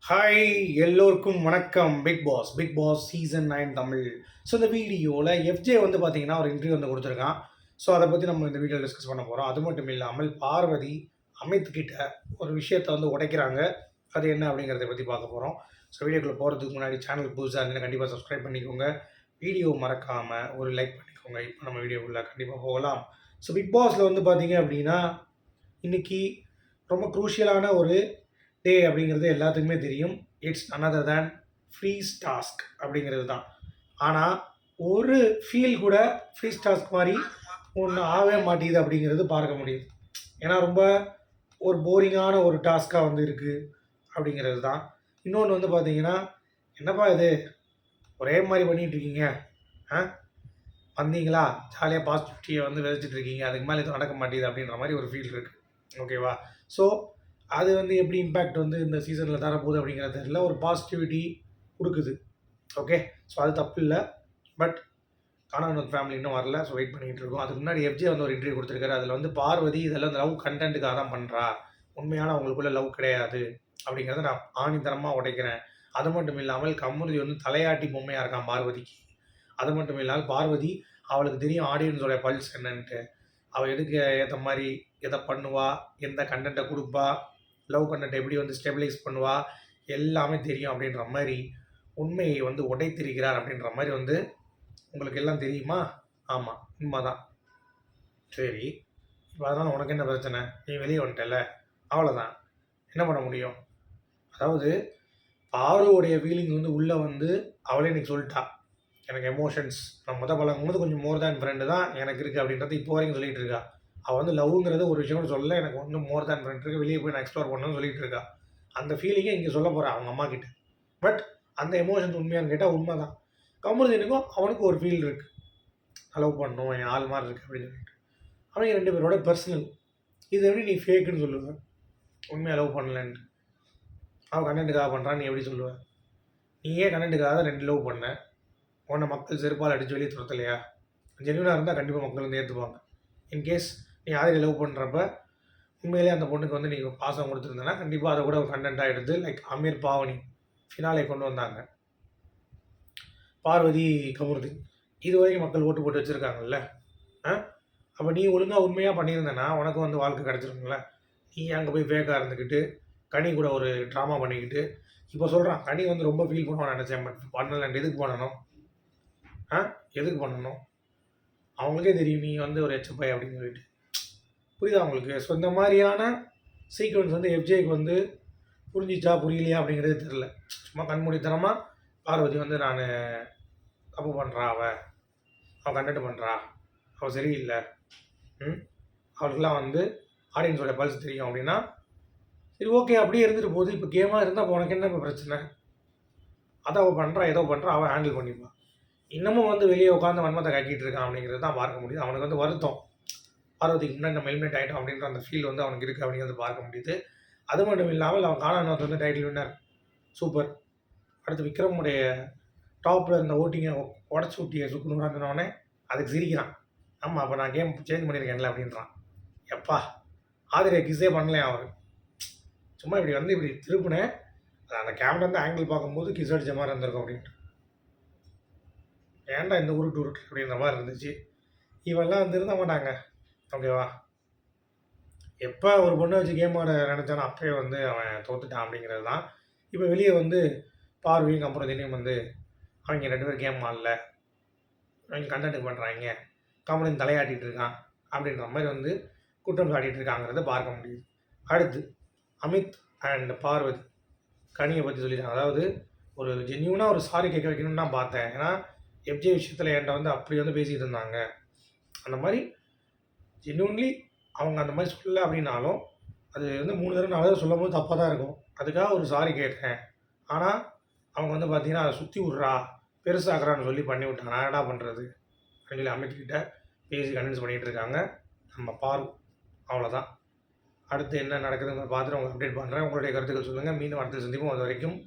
Hi எல்லோருக்கும் வணக்கம். Bigg Boss season 9 Tamil. So இந்த வீடியோவில் எஃப்ஜே வந்து பார்த்தீங்கன்னா ஒரு இன்டர்வியூ வந்து கொடுத்துருக்கான். ஸோ அதை பற்றி நம்ம இந்த வீடியோவில் டிஸ்கஸ் பண்ண போகிறோம். அது மட்டும் இல்லாமல் பார்வதி அமித் கிட்ட ஒரு விஷயத்தை வந்து உடைக்கிறாங்க. அது என்ன அப்படிங்கிறத பற்றி பார்க்க போகிறோம். ஸோ வீடியோக்குள்ளே போகிறதுக்கு முன்னாடி சேனல் புதுசாக இருந்தீங்கன்னா கண்டிப்பாக சப்ஸ்கிரைப் பண்ணிக்கோங்க. வீடியோ மறக்காமல் ஒரு லைக் பண்ணிக்கோங்க. இப்போ நம்ம வீடியோக்குள்ளே கண்டிப்பாக போகலாம். ஸோ பிக் பாஸில் வந்து பார்த்தீங்க அப்படின்னா இன்றைக்கி ரொம்ப க்ரூஷியலான ஒரு டே அப்படிங்கிறது எல்லாத்துக்குமே தெரியும். It's another than freeze task அப்படிங்கிறது தான். ஆனால் ஒரு ஃபீல் கூட ஃப்ரீஸ் டாஸ்க் மாதிரி ஒன்று ஆகவே மாட்டேங்குது அப்படிங்கிறது பார்க்க முடியுது. ஏன்னா ரொம்ப ஒரு போரிங்கான ஒரு டாஸ்க்காக வந்து இருக்குது அப்படிங்கிறது தான். இன்னொன்று வந்து பார்த்தீங்கன்னா, என்னப்பா இது ஒரே மாதிரி பண்ணிகிட்ருக்கீங்க, ஆ வந்தீங்களா ஜாலியாக பாசிட்டிவிட்டியை வந்து விதைச்சிட்டு இருக்கீங்க, அதுக்கு மேலே எதுவும் நடக்க மாட்டேங்குது அப்படின்ற மாதிரி ஒரு ஃபீல் இருக்குது. ஓகேவா? ஸோ அது வந்து எப்படி இம்பேக்ட் வந்து இந்த சீசனில் தரப்போகுது அப்படிங்கிறது தெரியல. ஒரு பாசிட்டிவிட்டி கொடுக்குது. ஓகே. ஸோ அது தப்பு இல்லை. பட் கணவன் ஃபேமிலி இன்னும் வரல. ஸோ வெயிட் பண்ணிகிட்டு இருக்கோம். அதுக்கு முன்னாடி எஃப்ஜே வந்து ஒரு இன்டர்வியூ கொடுத்துருக்காரு. அதில் வந்து பார்வதி இதெல்லாம் லவ் கண்டென்ட்டுக்காக தான் பண்ணுறா, உண்மையான அவங்களுக்குள்ள லவ் கிடையாது அப்படிங்கிறத நான் ஆணித்தரமாக உடைக்கிறேன். அது மட்டும் இல்லாமல் கமுருதி வந்து தலையாட்டி பொம்மையாக இருக்கான் பார்வதிக்கு. அது மட்டும் இல்லாமல் பார்வதி அவளுக்கு தெரியும் ஆடியன்ஸோட பல்ஸ் என்னன்ட்டு. அவள் எதுக்கு ஏற்ற மாதிரி எதை பண்ணுவா, எந்த கண்டென்ட்டை கொடுப்பா, லவ் கண்டென்ட் எப்படி வந்து ஸ்டெபிலைஸ் பண்ணுவா, எல்லாமே தெரியும் அப்படின்ற மாதிரி உண்மையை வந்து உடைத்திருக்கிறார் அப்படின்ற மாதிரி வந்து உங்களுக்கு எல்லாம் தெரியுமா? ஆமாம், உண்மை தான். சரி, இப்போ அதனால் உனக்கு என்ன பிரச்சனை? நீ வெளியே வந்துட்டல, அவ்வளோதான். என்ன பண்ண முடியும்? அதாவது பாருவோடைய ஃபீலிங் வந்து உள்ளே வந்து அவளே இன்னைக்கு சொல்லிட்டா, எனக்கு எமோஷன்ஸ் நான் பழகும்போது கொஞ்சம் மோர் தேன் ஃப்ரெண்டு தான் எனக்கு இருக்குது அப்படின்றது இப்போ வரைக்கும் சொல்லிகிட்டு இருக்கா. அவள் வந்து லவ்ங்கிறது ஒரு விஷயம் கூட சொல்ல, எனக்கு வந்து மோர் தேன் ஃப்ரெண்ட் இருக்குது, வெளியே போய் நான் எக்ஸ்ப்ளோர் பண்ணணும்னு சொல்லிகிட்டு இருக்கா. அந்த ஃபீலிங்கை இங்கே சொல்ல போகிறா அவங்க அம்மா கிட்ட. பட் அந்த எமோஷன்ஸ் உண்மையான்னு கேட்டால் உண்மை தான். கமருதீனுக்கும் அவனுக்கும் ஒரு ஃபீல் இருக்குது, லவ் பண்ணணும் என் ஆள் மாதிரி இருக்குது அப்படின்னு சொல்லிட்டு. அவங்க 2 பேரோட பர்சனல். இது எப்படி நீ ஃபேக்குன்னு சொல்லுவேன்? உண்மையாக லவ் பண்ணலன்ட்டு அவன் கண்டென்ட்டுக்காக பண்ணுறான்னு நீ எப்படி சொல்லுவேன்? நீயே கண்டென்ட்டுக்காக தான் 2 லவ் பண்ண, உன்னை மக்கள் செருப்பால் அடித்து வெளியே துரத்தலையா? ஜென்யூனாக இருந்தால் கண்டிப்பாக மக்கள் வந்து ஏற்றுப்பாங்க. இன்கேஸ் நீ யாரையும் லவ் பண்ணுறப்ப உண்மையிலே அந்த பொண்ணுக்கு வந்து நீங்கள் பாசம் கொடுத்துருந்தேன்னா கண்டிப்பாக அதை கூட ஒரு கண்டென்ட்டாக எடுத்து லைக் அமீர் பாவனி ஃபினாலே கொண்டு வந்தாங்க. பார்வதி கமுருதீன் இது வரைக்கும் மக்கள் ஓட்டு போட்டு வச்சுருக்காங்கல்ல. அப்போ நீ ஒழுங்காக உண்மையாக பண்ணியிருந்தேன்னா உனக்கு வந்து வாழ்க்கை கிடச்சிருக்குங்கள. நீ அங்கே போய் ஃபேக்காக இருந்துக்கிட்டு கனி கூட ஒரு ட்ராமா பண்ணிக்கிட்டு இப்போ சொல்கிறான் கனி வந்து ரொம்ப ஃபீல் பண்ணுவான்னு நினச்சேன். பட் பண்ணலன்ட்டு எதுக்கு பண்ணணும்? எதுக்கு பண்ணணும்? அவங்களுக்கே தெரியும் நீ வந்து ஒரு எச்சப்பாய் அப்படின்னு சொல்லிட்டு. புரியுதா அவங்களுக்கு? ஸோ இந்த மாதிரியான சீக்வன்ஸ் வந்து எஃப்ஜேக்கு வந்து புரிஞ்சிச்சா புரியலையா அப்படிங்கிறது தெரில. சும்மா கண்மூடித்தனமாக பார்வதி வந்து நான் தப்பு பண்ணுறா, அவள் கண்டென்ட் பண்ணுறா, அவள் சரியில்லை, அவளுக்கெல்லாம் வந்து ஆடியன்ஸோட பல்ஸ் தெரியும் அப்படின்னா சரி ஓகே அப்படியே இருந்துட்டு போகுது. இப்போ கேமாக இருந்தால் உனக்கு என்ன இப்போ பிரச்சனை? அதை அவள் பண்ணுறா, ஏதோ பண்ணுறா, அவள் ஹேண்டில் பண்ணிப்பான். இன்னமும் வந்து வெளியே உட்காந்து வன்மத்தை கட்டிகிட்டு இருக்கான் அப்படிங்கிறது தான் பார்க்க முடியுது. அவனுக்கு வந்து வருத்தம், பார்வதிக்கு முன்னாடி நம்ம எலிமினேட் ஆகிட்டோம் அப்படின்ற அந்த ஃபீல் வந்து அவனுக்கு இருக்குது அப்படிங்கிறது பார்க்க முடியுது. அது மட்டும் இல்லாமல் அவன் காணானத்து வந்து டைட்டில் வின்னர், சூப்பர். அடுத்து விக்ரமுடைய டாப்பில் இருந்த ஓட்டிங்கை உடச்சி ஊட்டிய சுக்குனூரானோடனே அதுக்கு சிரிக்கிறான். ஆமாம், அப்போ நான் கேம் சேஞ்ச் பண்ணியிருக்கேன்ல அப்படின்றான். எப்பா ஆதிரியா கிஸே பண்ணலையா அவர்? சும்மா இப்படி வந்து இப்படி திருப்பினேன், அந்த கேமரா வந்து ஆங்கிள் பார்க்கும்போது கிஸ் அடித்த மாதிரி இருந்திருக்கும் அப்படின்ட்டு. ஏன்டா இந்த உருட்டு அப்படின்ற மாதிரி இருந்துச்சு. இவெல்லாம் வந்து இருந்த மாட்டாங்க. ஓகேவா? எப்போ ஒரு பொண்ணை வச்சு கேம் ஆட நினச்சானோ அப்போயே வந்து அவன் தோத்துட்டான் அப்படிங்கிறது தான். இப்போ வெளியே வந்து பார்வையும் கமருதீனையும் வந்து அவங்க 2 பேரும் கேம் ஆடல, அவங்க கண்டென்ட் பண்ணுறாங்க, கமருதீன் தலையாட்டிகிட்டு இருக்கான் அப்படின்ற மாதிரி வந்து குற்றம் சாட்டிகிட்டு இருக்காங்கிறத பார்க்க முடியுது. அடுத்து அமித் அண்ட் பார்வதி கனியை பற்றி சொல்லியிருக்காங்க. அதாவது ஒரு ஜென்யூனாக ஒரு சாரி கேட்க வைக்கணும்னு நான் பார்த்தேன். ஏன்னா எஃப்ஜே விஷயத்தில் என்கிட்ட வந்து அப்படி வந்து பேசிகிட்டு இருந்தாங்க. அந்த மாதிரி ஜென்யூன்லி அவங்க அந்த மாதிரி சொல்லலை அப்படின்னாலும் அது வந்து 3 தடவை 4 தடவை சொல்லும் போது தப்பாக தான் இருக்கும். அதுக்காக ஒரு சாரி கேட்டேன். ஆனால் அவங்க வந்து பார்த்தீங்கன்னா அதை சுற்றி விட்றா, பெருசாக்குறான்னு சொல்லி பண்ணி விட்டாங்க. நான் என்ன பண்ணுறது அப்படின்னு சொல்லி அமித்கிட்ட பேசி கன்வின்ஸ் பண்ணிகிட்டு இருக்காங்க நம்ம பாரு. அவ்வளோதான். அடுத்து என்ன நடக்குதுன்னு பார்த்துட்டு உங்களுக்கு அப்டேட் பண்ணுறேன். உங்களுடைய கருத்துக்கள் சொல்லுங்கள். மீண்டும் அடுத்த சந்திப்போம். அது வரைக்கும்